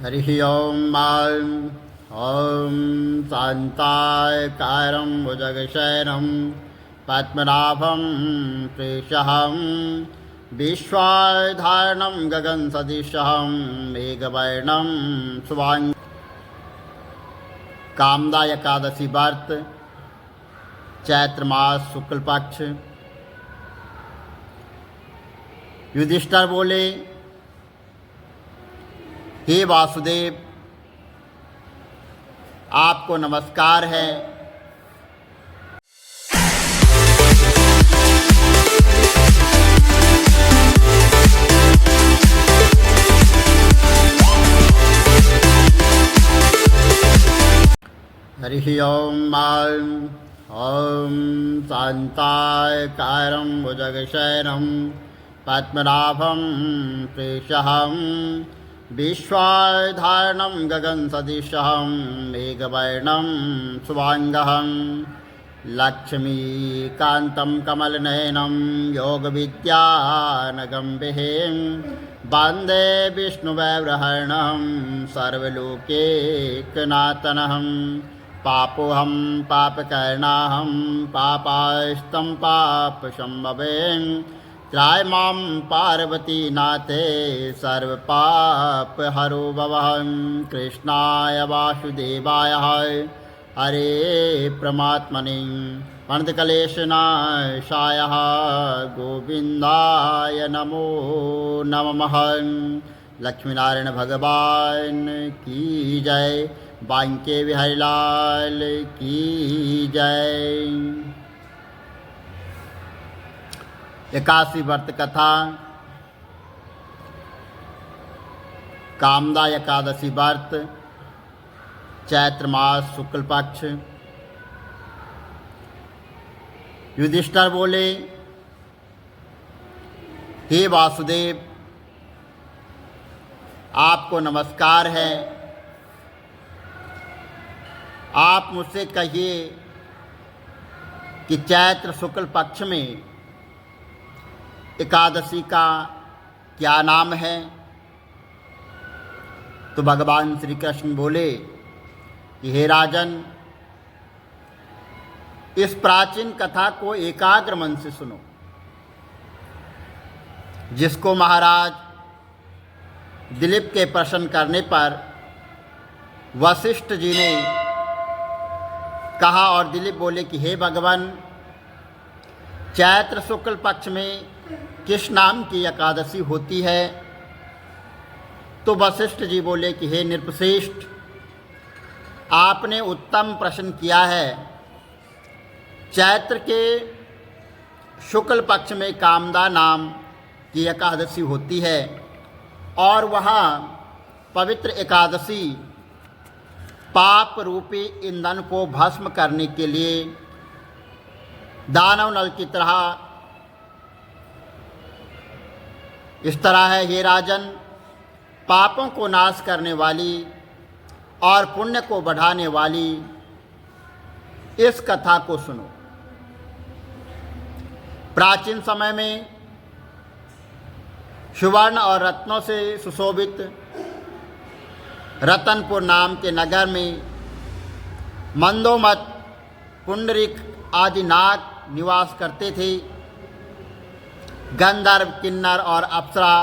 हरिः ॐ ॐ शान्ताय कारं भुजगशयनं पद्मनाभं प्रेषहं विश्वाधारणं गगनसदृशं मेघवर्णं शुभांगं। कामदा एकादशी व्रत चैत्र मास शुक्ल पक्ष। युधिष्ठिर बोले, हे वासुदेव, आपको नमस्कार है। हरिः ॐ ॐ शान्ताय कारं भुजगशयनं पद्मनाभं प्रेषहं विश्वाधारणं गगनसदृशं मेघवर्णं शुभांगं। लक्ष्मीकान्तं कमलनयनं योगविद्यानगम्भिं वन्दे विष्णुवैव्रहणं सर्वलोकैकनाथनं। पापोऽहं पापकर्णाहं पापास्तं पापसंभवें त्रायमां पार्वती नाथे सर्वपापहरो भवं। कृष्णाय वासुदेवाय हरे परमात्मने अनन्तक्लेशनाशाय गोविन्दाय नमो नमः। लक्ष्मीनारायण भगवान की जय। बांके बिहारी लाल की जय। एकादशी व्रत कथा। कामदा एकादशी व्रत चैत्र मास शुक्ल पक्ष। युधिष्ठिर बोले, हे वासुदेव, आपको नमस्कार है। आप मुझसे कहिए कि चैत्र शुक्ल पक्ष में एकादशी का क्या नाम है। तो भगवान श्री कृष्ण बोले कि हे राजन, इस प्राचीन कथा को एकाग्र मन से सुनो, जिसको महाराज दिलीप के प्रश्न करने पर वशिष्ठ जी ने कहा और दिलीप बोले कि हे भगवान, चैत्र शुक्ल पक्ष में किस नाम की एकादशी होती है। तो वशिष्ठ जी बोले कि हे नृपश्रेष्ठ, आपने उत्तम प्रश्न किया है। चैत्र के शुक्ल पक्ष में कामदा नाम की एकादशी होती है और वह पवित्र एकादशी पाप रूपी ईंधन को भस्म करने के लिए दानव नल की तरह इस तरह है। हे राजन, पापों को नाश करने वाली और पुण्य को बढ़ाने वाली इस कथा को सुनो। प्राचीन समय में सुवर्ण और रत्नों से सुशोभित रतनपुर नाम के नगर में मंदोमत, पुंडरीक आदि नाग निवास करते थे। गंधर्व, किन्नर और अप्सरा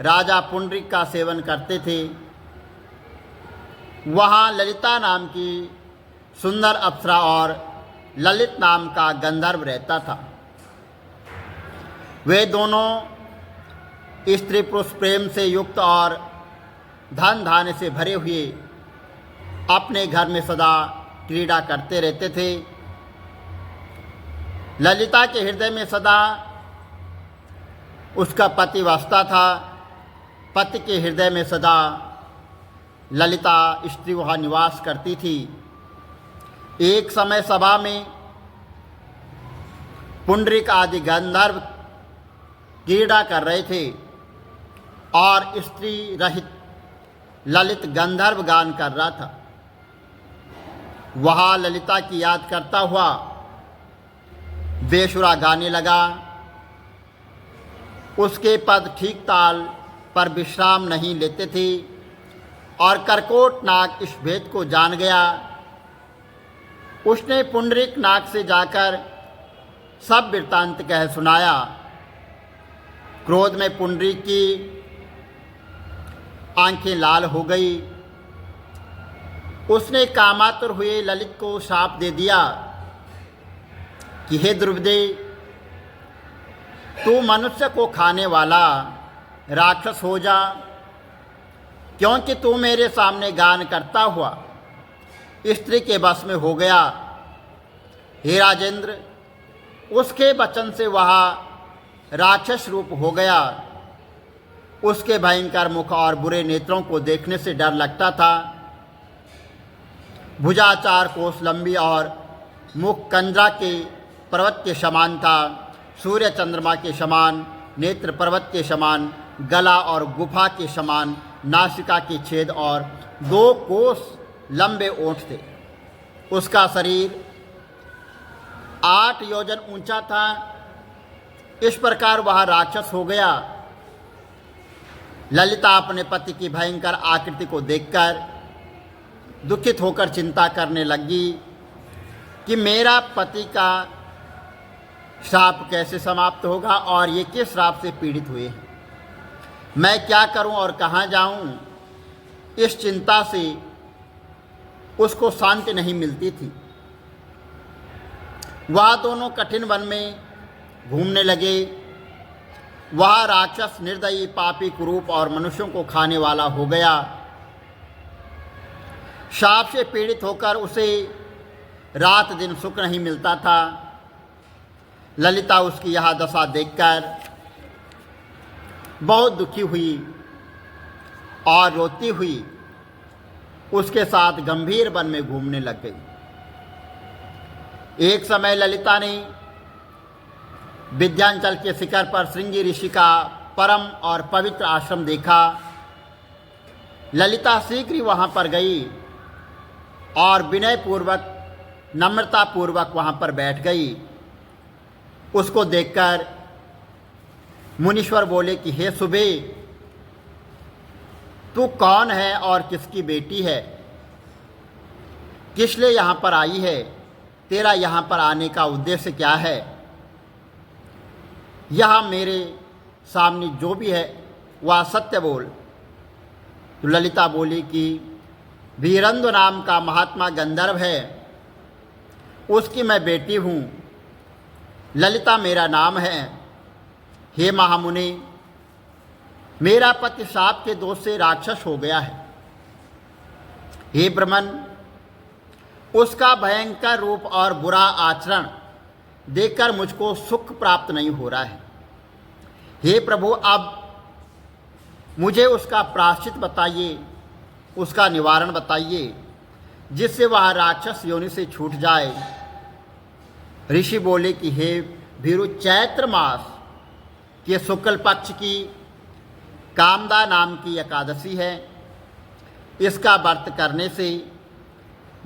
राजा पुंडरीक का सेवन करते थे। वहाँ ललिता नाम की सुंदर अप्सरा और ललित नाम का गंधर्व रहता था। वे दोनों स्त्री पुरुष प्रेम से युक्त और धन धान्य से भरे हुए अपने घर में सदा क्रीड़ा करते रहते थे। ललिता के हृदय में सदा उसका पति वसता था। पति के हृदय में सदा ललिता स्त्री वहाँ निवास करती थी। एक समय सभा में पुंडरीक आदि गंधर्व क्रीड़ा कर रहे थे और स्त्री रहित ललित गंधर्व गान कर रहा था। वहाँ ललिता की याद करता हुआ बेसुरा गाने लगा। उसके पद ठीक ताल पर विश्राम नहीं लेते थे। और करकोट नाग इस भेद को जान गया। उसने पुंडरीक नाग से जाकर सब वृत्तांत कह सुनाया। क्रोध में पुंडरीक की आंखें लाल हो गई। उसने कामातुर हुए ललित को शाप दे दिया कि हे द्रौपदी, तू मनुष्य को खाने वाला राक्षस हो जा, क्योंकि तू मेरे सामने गान करता हुआ स्त्री के बस में हो गया। हे राजेंद्र, उसके वचन से वह राक्षस रूप हो गया। उसके भयंकर मुख और बुरे नेत्रों को देखने से डर लगता था। भुजा 4 कोस लंबी और मुख कंजरा के पर्वत के समान था। सूर्य चंद्रमा के समान, नेत्र पर्वत के समान, गला और गुफा के समान, नासिका के छेद और 2 कोस लंबे ओंठ थे। उसका शरीर 8 योजन ऊंचा था। इस प्रकार वह राक्षस हो गया। ललिता अपने पति की भयंकर आकृति को देखकर दुखित होकर चिंता करने लगी कि मेरा पति का श्राप कैसे समाप्त होगा और ये किस श्राप से पीड़ित हुए हैं। मैं क्या करूं और कहाँ जाऊं। इस चिंता से उसको शांति नहीं मिलती थी। वह दोनों कठिन वन में घूमने लगे। वह राक्षस निर्दयी, पापी, कुरूप और मनुष्यों को खाने वाला हो गया। शाप से पीड़ित होकर उसे रात दिन सुख नहीं मिलता था। ललिता उसकी यह दशा देखकर बहुत दुखी हुई और रोती हुई उसके साथ गंभीर वन में घूमने लग गई। एक समय ललिता ने विंध्याचल के शिखर पर श्रृंगी ऋषि का परम और पवित्र आश्रम देखा। ललिता शीघ्र ही वहाँ पर गई और विनयपूर्वक, नम्रतापूर्वक वहाँ पर बैठ गई। उसको देखकर मुनीश्वर बोले कि हे सुबे, तू कौन है और किसकी बेटी है? किस लिए यहाँ पर आई है? तेरा यहाँ पर आने का उद्देश्य क्या है? यह मेरे सामने जो भी है वह सत्य बोल। तो ललिता बोली कि वीरंद्र नाम का महात्मा गंधर्व है, उसकी मैं बेटी हूँ। ललिता मेरा नाम है। हे महामुनि, मेरा पति शाप के दोष से राक्षस हो गया है। हे ब्रह्मन, उसका भयंकर रूप और बुरा आचरण देखकर मुझको सुख प्राप्त नहीं हो रहा है। हे प्रभु, अब मुझे उसका प्रायश्चित बताइए, उसका निवारण बताइए, जिससे वह राक्षस योनि से छूट जाए। ऋषि बोले कि हे भीरु, चैत्र मास के शुक्ल पक्ष की कामदा नाम की एकादशी है। इसका व्रत करने से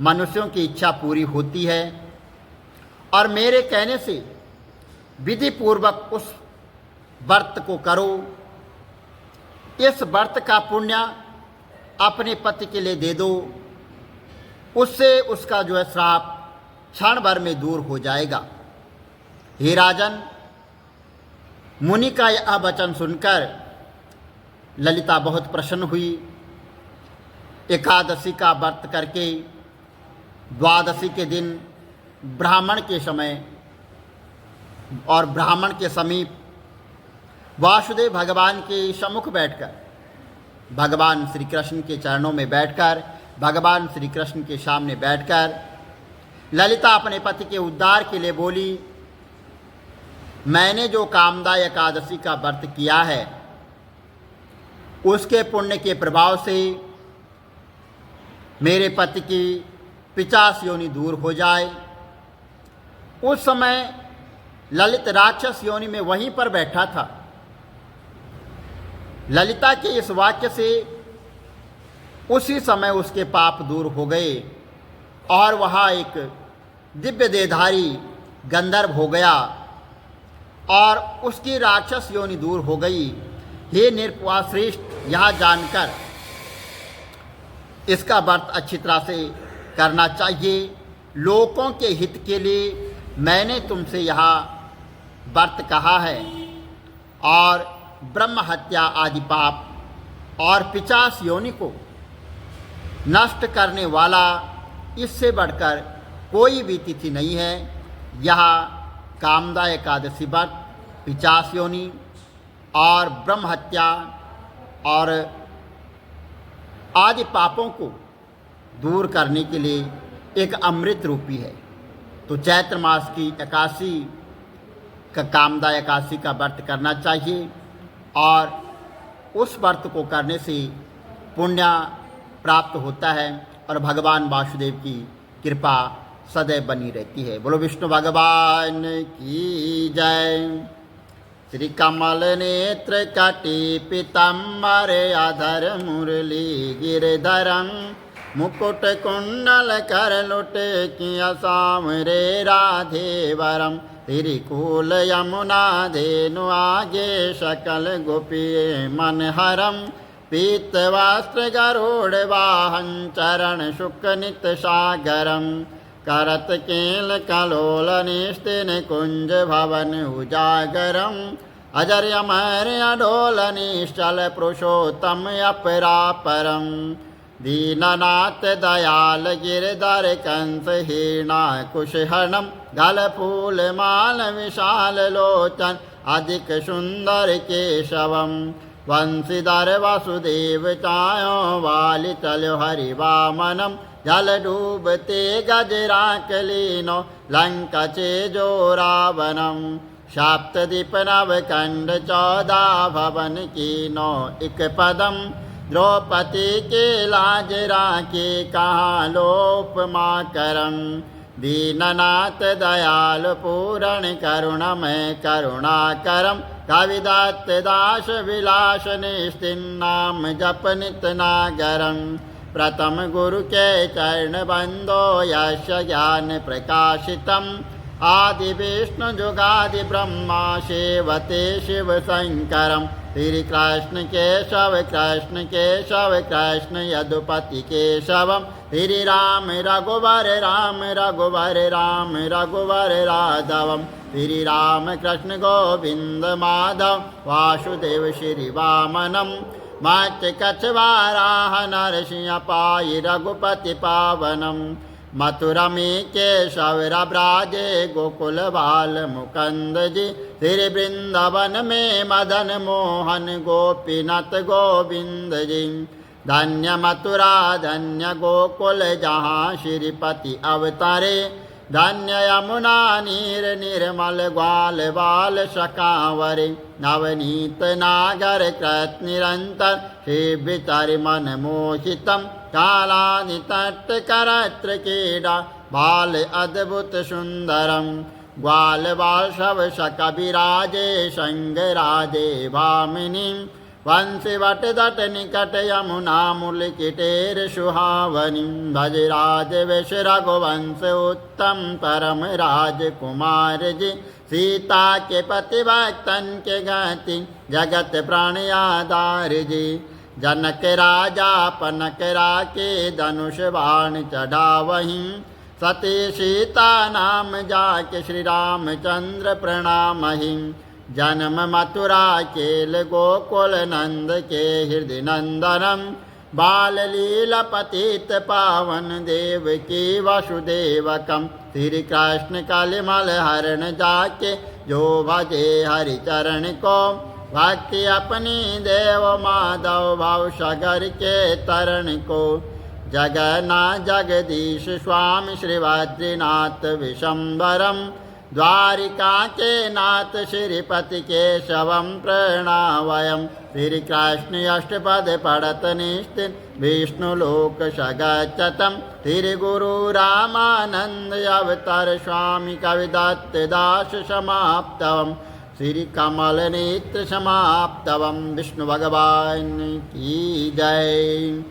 मनुष्यों की इच्छा पूरी होती है और मेरे कहने से विधि पूर्वक उस व्रत को करो। इस व्रत का पुण्य अपने पति के लिए दे दो, उससे उसका जो है श्राप क्षण भर में दूर हो जाएगा। हे राजन, मुनि का यह वचन सुनकर ललिता बहुत प्रसन्न हुई। एकादशी का व्रत करके द्वादशी के दिन ब्राह्मण के समय और ब्राह्मण के समीप वासुदेव भगवान के सम्मुख बैठकर, भगवान श्री कृष्ण के चरणों में बैठकर, भगवान श्री कृष्ण के सामने बैठकर ललिता अपने पति के उद्धार के लिए बोली, मैंने जो कामदा एकादशी का व्रत किया है उसके पुण्य के प्रभाव से मेरे पति की 50 योनि दूर हो जाए। उस समय ललित राक्षस योनि में वहीं पर बैठा था। ललिता के इस वाक्य से उसी समय उसके पाप दूर हो गए और वह एक दिव्य देहधारी गंधर्व हो गया और उसकी राक्षस योनि दूर हो गई। हे निरपवा श्रेष्ठ, यह जानकर इसका व्रत अच्छी तरह से करना चाहिए। लोगों के हित के लिए मैंने तुमसे यह व्रत कहा है। और ब्रह्म हत्या आदि पाप और 50 योनि को नष्ट करने वाला इससे बढ़कर कोई भी तिथि नहीं है। यह कामदा एकादशी व्रत 50 योनि और ब्रह्म हत्या और आदि पापों को दूर करने के लिए एक अमृत रूपी है। तो चैत्र मास की एकादशी का कामदा एकादशी का व्रत करना चाहिए और उस व्रत को करने से पुण्य प्राप्त होता है और भगवान वासुदेव की कृपा सदैव बनी रहती है। बोलो विष्णु भगवान की जय। श्री कमल नेत्र कटी पीताम्बर अधर मुरली गिरधरं मुकुट कुंडल कर लुट किया सामरे राधे वरम तिरिकुल यमुना धेनु आगे सकल गोपी मनहरम पीत वस्त्र गरुड़ वाहन चरण शुक नित सागरम करत केल कलोल निस्तिन कुंज भवन उजागरम अजर अमर अडोल निश्चल पुरुषोत्तम अपरापरम दीननाथ दयाल गिरधर कंस हीना कुशहरणम गल फूल माल विशाल लोचन अधिक सुंदर केशवम वंशीधर वसुदेव चायो वाली चलो हरि वामनम जल डूबते गजराकलीनो लंका चेजो रावणम सप्तदीप नवखंड 14 भवन कीनो एक पदम द्रौपदी के लाज राखे कहाँ लोपमा करम दीननाथ दयाल पूरण करुणमय करुणाकरम कविदत्त दास विलास निस्तिन्नाम जप नित नागरम प्रथम गुरु के चरण बंदो यश ज्ञान प्रकाशितम आदि विष्णु जुगादि ब्रह्मा सेवते शिव शंकरम श्री कृष्ण केशव कृष्ण केशव कृष्ण यदुपति केशवम श्री राम रघुवर राम रघुवर राम रघुवर राघवम श्री राम कृष्ण गोविंद माधव वासुदेव श्री वामनम मत्स्य कच्छवाराह नरसिंह पाई रघुपति पावनम मथुरा में केशव ब्राजे गोकुल बाल मुकंद जी श्री वृंदावन में मदन मोहन गोपीनाथ गोविंद जी धन्य मथुरा धन्य गोकुल जहाँ श्रीपति अवतारे धन्य यमुना नीर निर्मल ग्वाल बाल शकावरे नवनीत नागर कृत निरंतर शिवितर मन मोहितम कालानि तट करत्र क्रीडा बाल अद्भुत सुंदरम ग्वाल बाल शव शक विराजे संग राजे भामिनी वंशी वट दट निकट यमुना मूल किटेर सुहावनी भजराज वेश रघुवंश उत्तम परम राजकुमार जी सीता के पति भक्तन के गति जगत प्राण आधार जी जनक राजा पनक राके धनुष बाण चढ़ावहीं सती सीता नाम जाके श्री रामचंद्र प्रणामहि जन्म मथुरा केल गोकुल नंद के हृदय नंदनम बाल लीला पतित पावन देव की वसुदेवकम श्री कृष्ण कलिमल हरण जाके जो भजे हरि चरण को भक्ति अपनी देव माधव भाव सागर के तरण को जगन्नाथ जगदीश स्वामी श्री बद्रीनाथ विशंबरम द्वारिका के नाथ श्रीपति केशवम प्रणावयम श्री कृष्ण अष्टपद पढ़त निष्ठिन विष्णु लोक सगच्छतम श्री गुरु रामानंद अवतार स्वामी कविदत्त दास समाप्तवम श्री कमल नेत्र समाप्तवम विष्णु भगवान की जय।